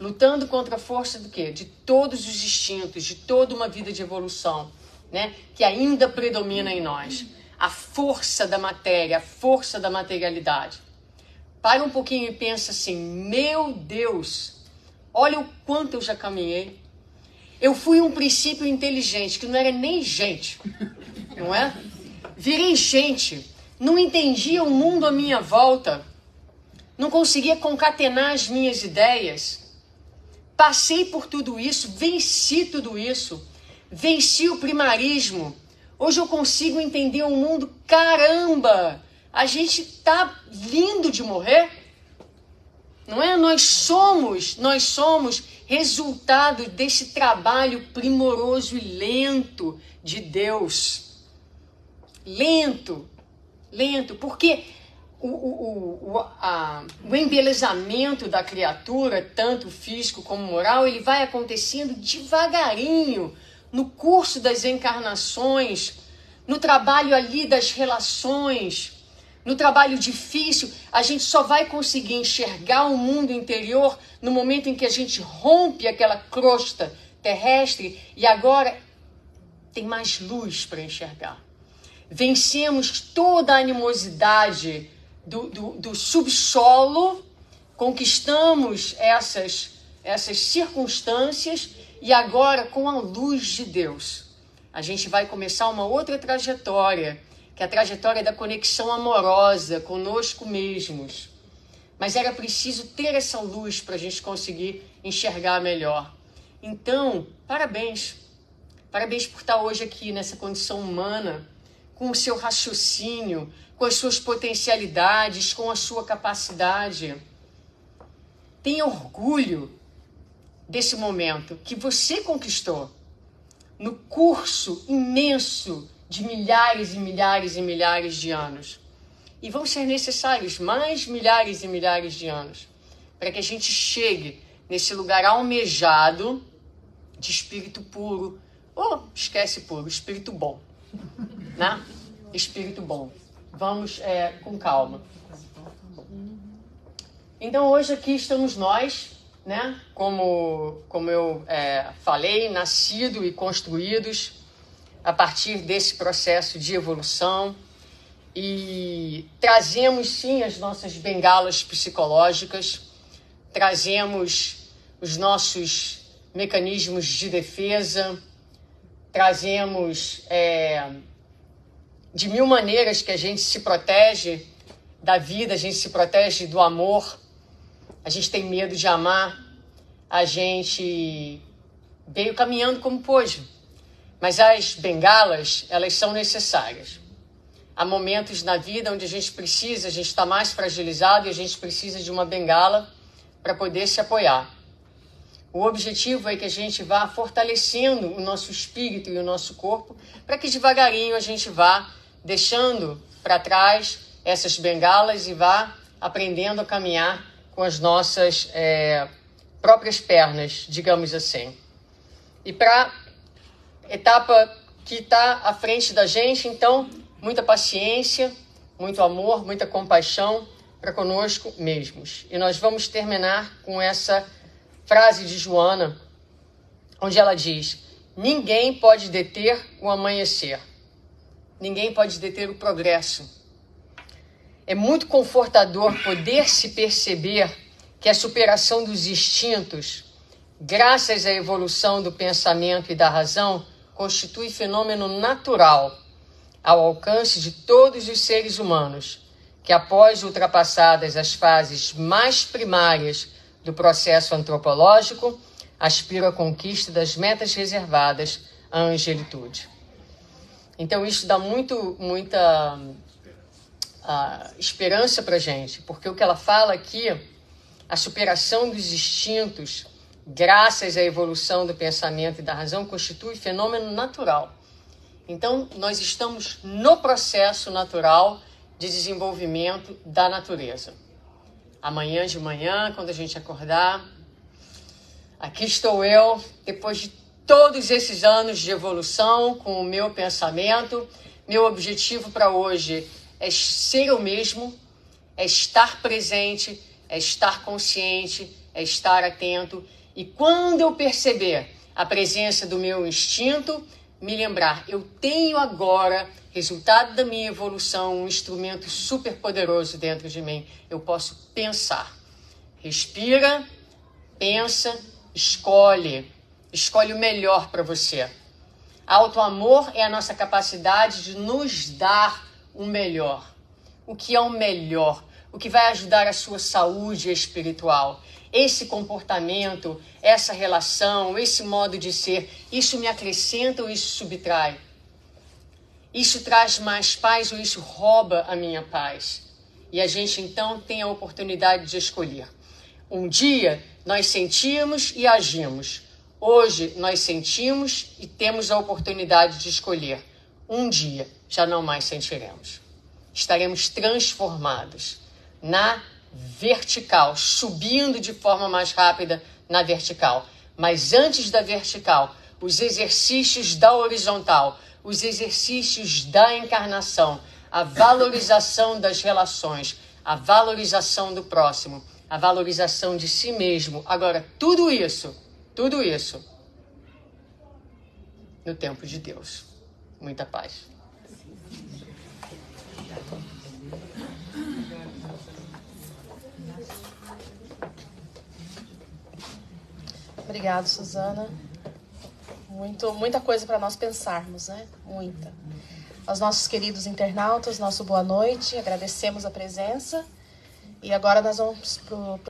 Lutando contra a força do quê? De todos os instintos, de toda uma vida de evolução, né? Que ainda predomina em nós. A força da matéria, a força da materialidade. Para um pouquinho e pensa assim, meu Deus, olha o quanto eu já caminhei. Eu fui um princípio inteligente, que não era nem gente, não é? Virei gente, não entendia o mundo à minha volta, não conseguia concatenar as minhas ideias. Passei por tudo isso, venci tudo isso, venci o primarismo. Hoje eu consigo entender o mundo, caramba! A gente tá lindo de morrer, não é? Nós somos resultado desse trabalho primoroso e lento de Deus. Lento, porque o embelezamento da criatura, tanto físico como moral, ele vai acontecendo devagarinho, no curso das encarnações, no trabalho ali das relações, no trabalho difícil. A gente só vai conseguir enxergar o mundo interior no momento em que a gente rompe aquela crosta terrestre e agora tem mais luz para enxergar. Vencemos toda a animosidade do subsolo, conquistamos essas circunstâncias e agora, com a luz de Deus, a gente vai começar uma outra trajetória, que é a trajetória da conexão amorosa conosco mesmos. Mas era preciso ter essa luz para a gente conseguir enxergar melhor. Então, parabéns. Parabéns por estar hoje aqui nessa condição humana, com o seu raciocínio, com as suas potencialidades, com a sua capacidade. Tenha orgulho desse momento que você conquistou no curso imenso de milhares e milhares e milhares de anos. E vão ser necessários mais milhares e milhares de anos para que a gente chegue nesse lugar almejado de espírito puro, ou esquece puro, espírito bom, né? Espírito bom. Vamos com calma. Então hoje aqui estamos nós, né? Como eu falei, nascidos e construídos a partir desse processo de evolução, e trazemos sim as nossas bengalas psicológicas, trazemos os nossos mecanismos de defesa, trazemos de mil maneiras que a gente se protege da vida, a gente se protege do amor, a gente tem medo de amar, a gente veio caminhando como pôde. Mas as bengalas, elas são necessárias. Há momentos na vida onde a gente está mais fragilizado e a gente precisa de uma bengala para poder se apoiar. O objetivo é que a gente vá fortalecendo o nosso espírito e o nosso corpo para que devagarinho a gente vá deixando para trás essas bengalas e vá aprendendo a caminhar com as nossas próprias pernas, digamos assim. E para a etapa que está à frente da gente, então, muita paciência, muito amor, muita compaixão para conosco mesmos. E nós vamos terminar com essa frase de Joana, onde ela diz: ninguém pode deter o amanhecer. Ninguém pode deter o progresso. É muito confortador poder se perceber que a superação dos instintos, graças à evolução do pensamento e da razão, constitui fenômeno natural ao alcance de todos os seres humanos, que após ultrapassadas as fases mais primárias do processo antropológico, aspiram à conquista das metas reservadas à angelitude. Então isso dá muita esperança para a gente, porque o que ela fala aqui, a superação dos instintos, graças à evolução do pensamento e da razão, constitui fenômeno natural. Então, nós estamos no processo natural de desenvolvimento da natureza. Amanhã de manhã, quando a gente acordar, aqui estou eu, depois de todos esses anos de evolução com o meu pensamento. Meu objetivo para hoje é ser eu mesmo, é estar presente, é estar consciente, é estar atento. E quando eu perceber a presença do meu instinto, me lembrar, eu tenho agora, resultado da minha evolução, um instrumento super poderoso dentro de mim. Eu posso pensar. Respira, pensa, escolhe o melhor para você. Autoamor é a nossa capacidade de nos dar o melhor. O que é o melhor? O que vai ajudar a sua saúde espiritual? Esse comportamento, essa relação, esse modo de ser, isso me acrescenta ou isso subtrai? Isso traz mais paz ou isso rouba a minha paz? E a gente então tem a oportunidade de escolher. Um dia nós sentimos e agimos. Hoje nós sentimos e temos a oportunidade de escolher. Um dia já não mais sentiremos. Estaremos transformados na vertical, subindo de forma mais rápida na vertical. Mas antes da vertical, os exercícios da horizontal, os exercícios da encarnação, a valorização das relações, a valorização do próximo, a valorização de si mesmo. Agora, tudo isso, no tempo de Deus. Muita paz. Obrigada, Suzana. Muita coisa para nós pensarmos, né? Muita. Aos nossos queridos internautas, nosso boa noite. Agradecemos a presença. E agora nós vamos para o